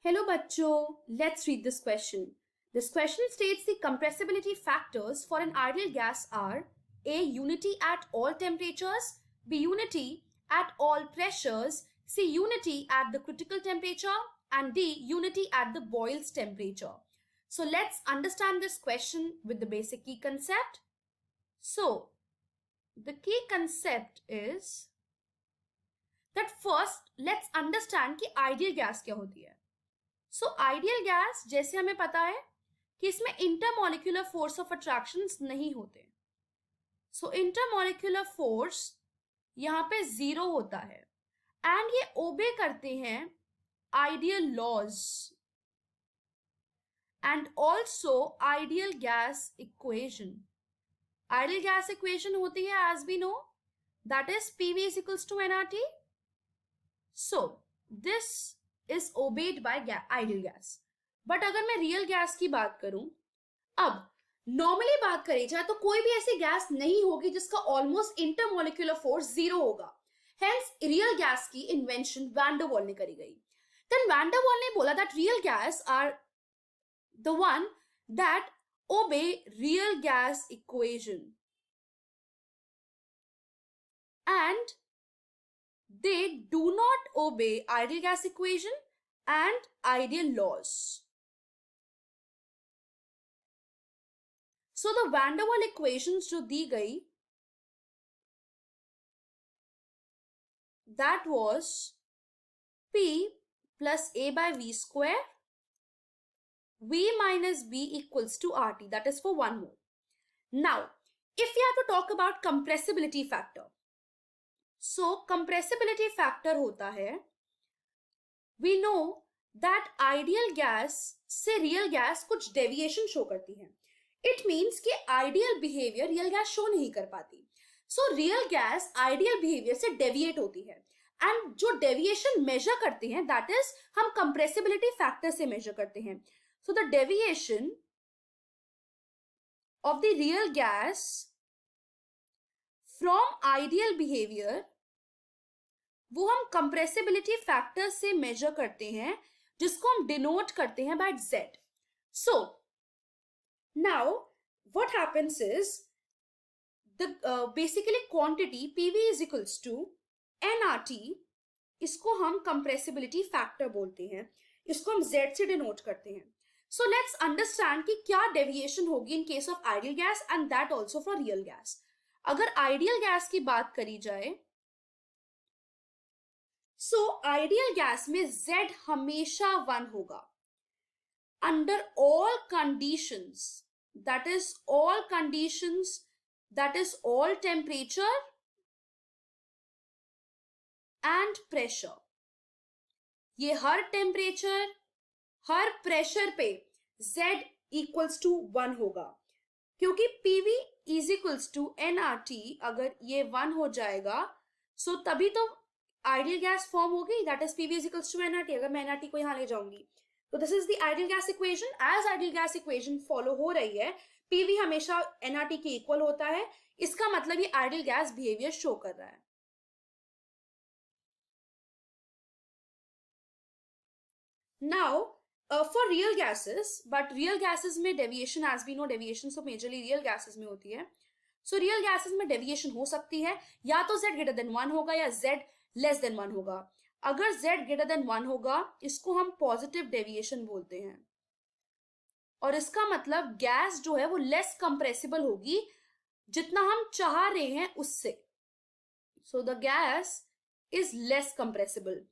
Hello bachcho, let's read this question. This question states the compressibility factors for an ideal gas are A. Unity at all temperatures, B. Unity at all pressures, C. Unity at the critical temperature, and D. Unity at the Boyle's temperature. So let's understand this question with the basic key concept. So the key concept is that first let's understand कि ideal gas क्या होती है. सो ideal gas जैसे हमें पता है कि इसमें इंटरमोलिक्यूलर फोर्स ऑफ अट्रैक्शन नहीं होते. सो इंटरमोलिक्यूलर फोर्स यहां पे 0 होता है एंड ये ओबे करते हैं ideal laws and also ideal gas equation. Ideal gas equation होती है as we know that is PV is equals to nRT. So this is obeyed by ideal gas. But अगर मैं रियल गैस की बात करूं, अब नॉर्मली बात करी जाए तो कोई भी ऐसी गैस नहीं होगी जिसका ऑलमोस्ट इंटरमोलिक्यूलर फोर्स 0 होगा. हेंस रियल गैस की इन्वेंशन वैन डर वाल ने करी गई. देन वैन डर वाल ने बोला that real gas are the one that obey real gas equation and they do not obey ideal gas equation and ideal laws. So the van der Waal equations जो दी गई that was P plus A by V square V minus B equals to RT. That is for one mole. Now if we have to talk about compressibility factor, so compressibility factor होता है, we know that ideal gas से real gas कुछ deviation show करती है. It means कि ideal behavior real gas show नहीं कर पाती. So real gas ideal behavior से deviate होती है and जो deviation measure करते हैं that is हम compressibility factor से measure करते हैं. So the deviation of the real gas from ideal behavior वो हम कंप्रेसिबिलिटी फैक्टर से मेजर करते हैं जिसको हम डिनोट करते हैं by Z. So now what happens is the basically quantity PV is equals to nRT. इसको हम कंप्रेसिबिलिटी फैक्टर बोलते हैं, इसको हम Z से डिनोट करते हैं. सो लेट्स अंडरस्टैंड कि क्या डेविएशन होगी in case of ideal gas and that also for real gas. अगर आइडियल गैस की बात करी जाए सो आइडियल गैस में Z हमेशा 1 होगा under all conditions, that is all conditions, that is all temperature and pressure. ये हर टेम्परेचर हर प्रेशर पे Z इक्वल्स टू 1 होगा क्योंकि PV is equals to nRT. अगर ये 1 हो जाएगा सो तभी तो आइडियल गैस फॉर्म होगी, that is PV is equals to nRT. अगर मैं nRT को यहां ले जाऊंगी तो this is the ideal gas equation. As ideal gas equation follow हो रही है PV हमेशा nRT के इक्वल होता है. इसका मतलब ये आइडियल गैस बिहेवियर शो कर रहा है. Now for real gases, but real gases में deviation as we know deviation so majorly real gases में होती है. सो रियल गैसेस में डेविएशन हो सकती है या तो Z ग्रेटर देन 1 होगा या Z लेस देन 1 होगा. अगर Z ग्रेटर देन 1 होगा इसको हम पॉजिटिव डेविएशन बोलते हैं और इसका मतलब गैस जो है वो लेस कंप्रेसिबल होगी जितना हम चाह रहे हैं उससे. So the gas is less compressible.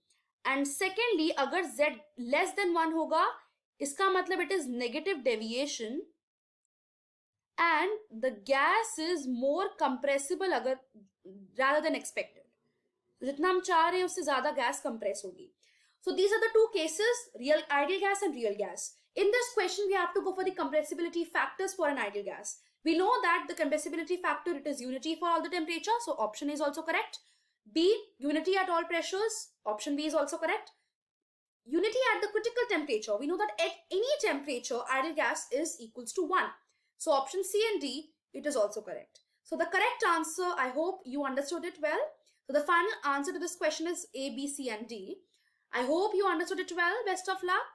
And secondly अगर Z लेस देन 1 होगा इसका मतलब it is negative deviation and the gas is more compressible अगर rather than expected. जितना हम चाह रहे हैं उससे ज्यादा गैस कंप्रेस होगी. So these are the two cases, real ideal gas and real gas. In this question we have to go for the compressibility factors for an ideal gas. We know that the compressibility factor, it is unity for all the temperature, so option A is also correct. B, unity at all pressures, option B is also correct. Unity at the critical temperature, we know that at any temperature ideal gas is equals to 1. So option C and D, it is also correct. So the correct answer, I hope you understood it well. So the final answer to this question is A, B, C and D. I hope you understood it well. Best of luck.